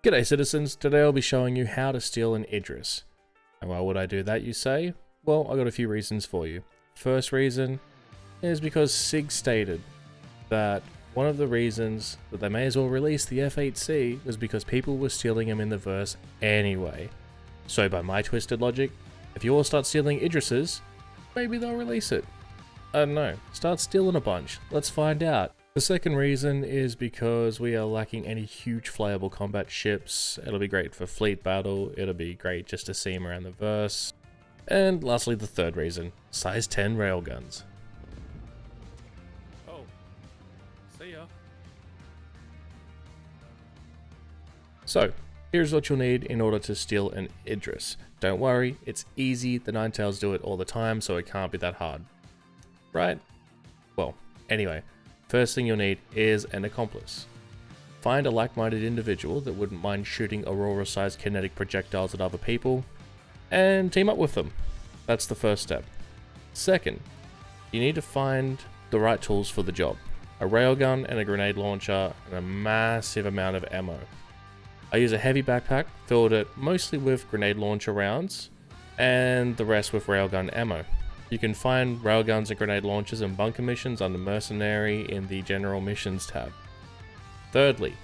G'day citizens, today I'll be showing you how to steal an Idris. And why would I do that, you say? Well, I got a few reasons for you. First reason is because SIG stated that one of the reasons that they may as well release the F8C was because people were stealing them in the verse anyway. So by my twisted logic, if you all start stealing Idrises, maybe they'll release it. I don't know, start stealing a bunch, let's find out. The second reason is because we are lacking any huge flyable combat ships. It'll be great for fleet battle, it'll be great just to see them around the verse. And lastly, the third reason, size 10 railguns. Oh, see ya. So, here's what you'll need in order to steal an Idris. Don't worry, it's easy, the Ninetales do it all the time, so it can't be that hard. Right? Well, anyway. First thing you'll need is an accomplice. Find a like-minded individual that wouldn't mind shooting Aurora-sized kinetic projectiles at other people, and team up with them. That's the first step. Second, you need to find the right tools for the job. A railgun and a grenade launcher and a massive amount of ammo. I use a heavy backpack, filled it mostly with grenade launcher rounds, and the rest with railgun ammo. You can find railguns and grenade launchers and bunker missions under Mercenary in the General Missions tab. Thirdly,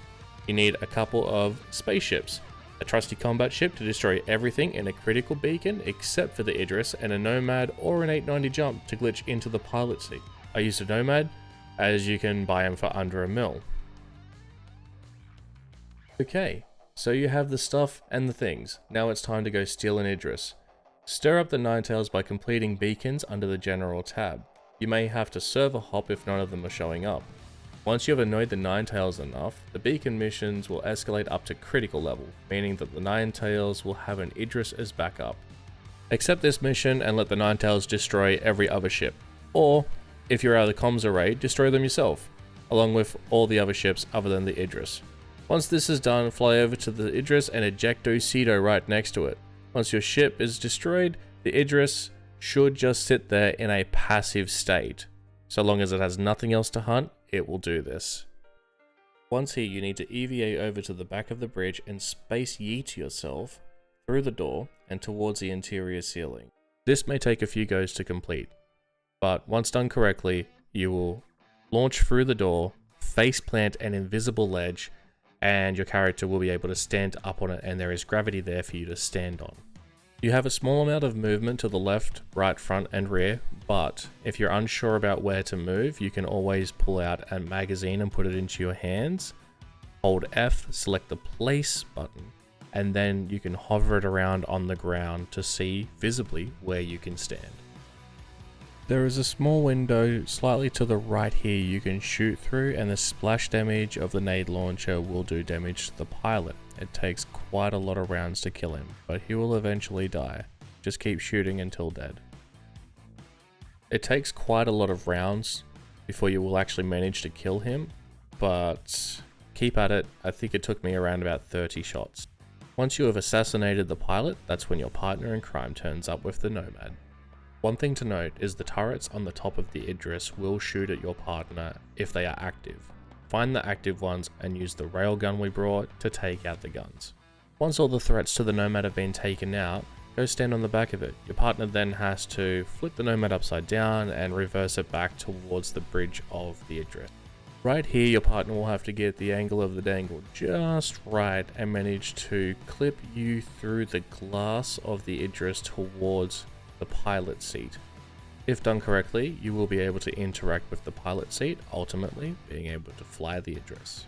you need a couple of spaceships. A trusty combat ship to destroy everything in a critical beacon except for the Idris, and a Nomad or an 890 jump to glitch into the pilot seat. I used a Nomad as you can buy them for under $1 mil. Okay, so you have the stuff and the things. Now it's time to go steal an Idris. Stir up the Ninetales by completing beacons under the General tab. You may have to server hop if none of them are showing up. Once you have annoyed the Ninetales enough, the beacon missions will escalate up to critical level, meaning that the Ninetales will have an Idris as backup. Accept this mission and let the Ninetales destroy every other ship. Or, if you're out of the comms array, destroy them yourself, along with all the other ships other than the Idris. Once this is done, fly over to the Idris and ejecto Cedo right next to it. Once your ship is destroyed, the Idris should just sit there in a passive state. So long as it has nothing else to hunt, it will do this. Once here, you need to EVA over to the back of the bridge and space yeet yourself through the door and towards the interior ceiling. This may take a few goes to complete, but once done correctly, you will launch through the door, face plant an invisible ledge, and your character will be able to stand up on it, and there is gravity there for you to stand on. You have a small amount of movement to the left, right, front and rear, but if you're unsure about where to move, you can always pull out a magazine and put it into your hands. Hold F, select the place button, and then you can hover it around on the ground to see visibly where you can stand. There is a small window slightly to the right here you can shoot through, and the splash damage of the nade launcher will do damage to the pilot. It takes quite a lot of rounds to kill him, but he will eventually die. Just keep shooting until dead. It takes quite a lot of rounds before you will actually manage to kill him, but keep at it. I think it took me around about 30 shots. Once you have assassinated the pilot, that's when your partner in crime turns up with the Nomad. One thing to note is the turrets on the top of the Idris will shoot at your partner if they are active. Find the active ones and use the railgun we brought to take out the guns. Once all the threats to the Nomad have been taken out, go stand on the back of it. Your partner then has to flip the Nomad upside down and reverse it back towards the bridge of the Idris. Right here, your partner will have to get the angle of the dangle just right and manage to clip you through the glass of the Idris towards the pilot seat. If done correctly, you will be able to interact with the pilot seat, ultimately being able to fly the Idris.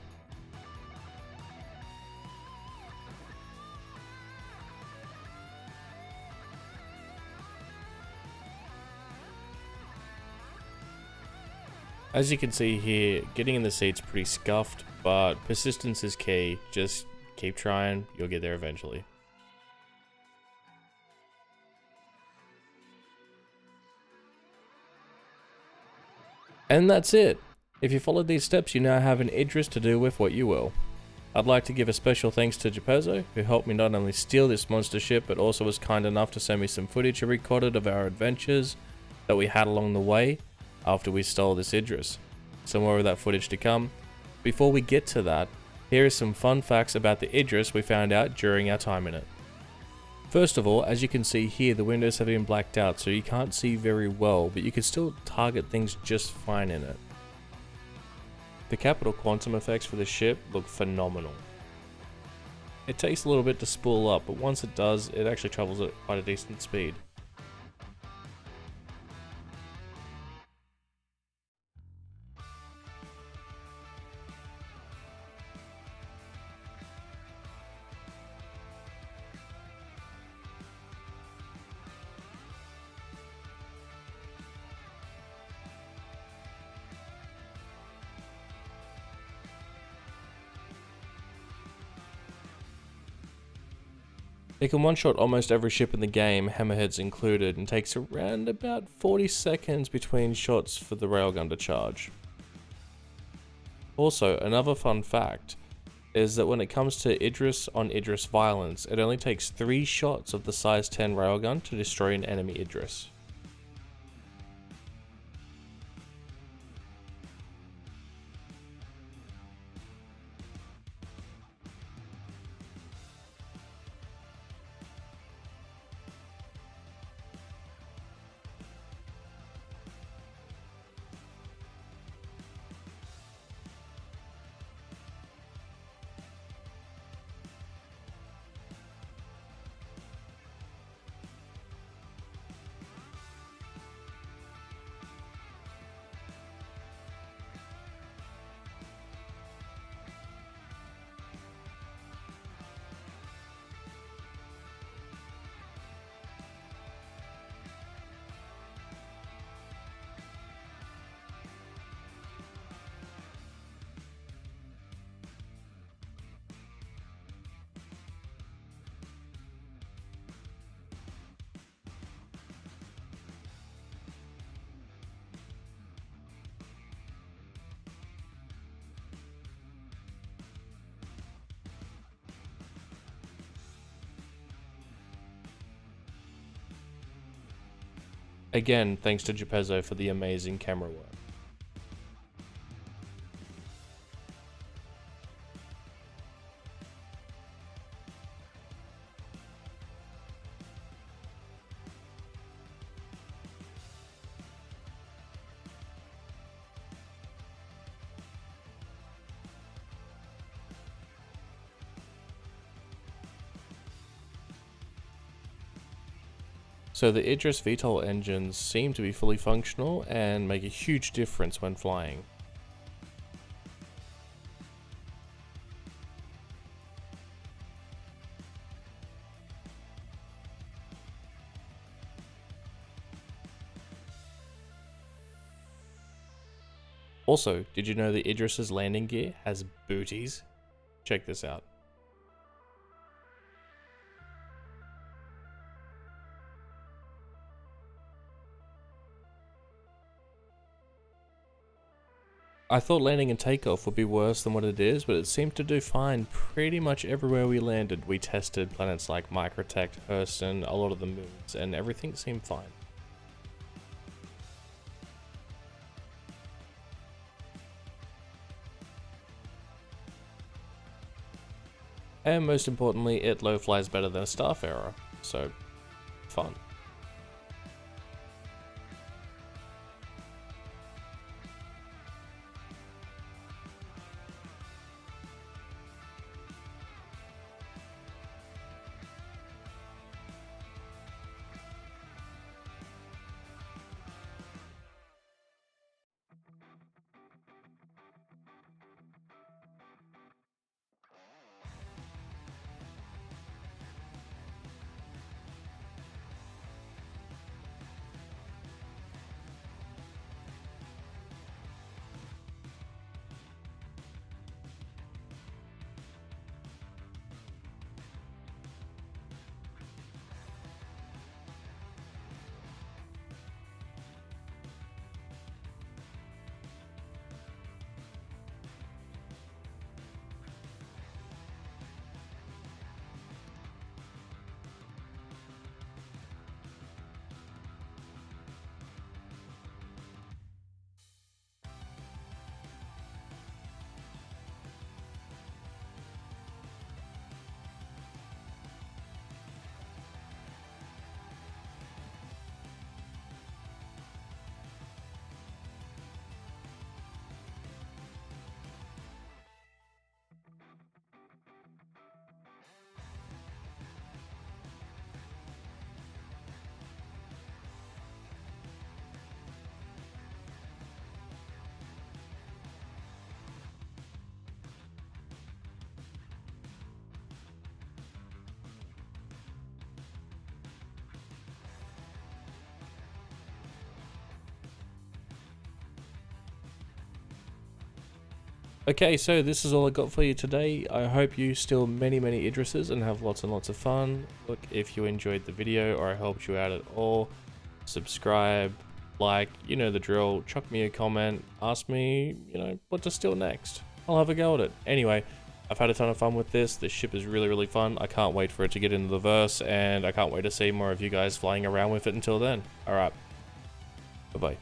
As you can see here, getting in the seat's pretty scuffed, but persistence is key. Just keep trying, you'll get there eventually. And that's it. If you followed these steps, you now have an Idris to do with what you will. I'd like to give a special thanks to Gepezzo, who helped me not only steal this monster ship, but also was kind enough to send me some footage he recorded of our adventures that we had along the way after we stole this Idris. Some more of that footage to come. Before we get to that, Here is some fun facts about the Idris we found out during our time in it. First of all, as you can see here, the windows have been blacked out, so you can't see very well, but you can still target things just fine in it. The capital quantum effects for the ship look phenomenal. It takes a little bit to spool up, but once it does, it actually travels at quite a decent speed. It can one-shot almost every ship in the game, hammerheads included, and takes around about 40 seconds between shots for the railgun to charge. Also, another fun fact is that when it comes to Idris on Idris violence, it only takes 3 shots of the size 10 railgun to destroy an enemy Idris. Again, thanks to Gepezzo for the amazing camera work. So the Idris VTOL engines seem to be fully functional and make a huge difference when flying. Also, did you know the Idris's landing gear has booties? Check this out. I thought landing and takeoff would be worse than what it is, but it seemed to do fine pretty much everywhere we landed. We tested planets like Microtech, Hurston, a lot of the moons, and everything seemed fine. And most importantly, it low flies better than a Starfarer, so fun. Okay, so this is all I got for you today. I hope you steal many Idrises and have lots and lots of fun. Look, if you enjoyed the video or I helped you out at all, subscribe, like, you know the drill, chuck me a comment, ask me, what to steal next. I'll have a go at it. Anyway, I've had a ton of fun with this. This ship is really fun. I can't wait for it to get into the verse, and I can't wait to see more of you guys flying around with it until then. Alright, bye-bye.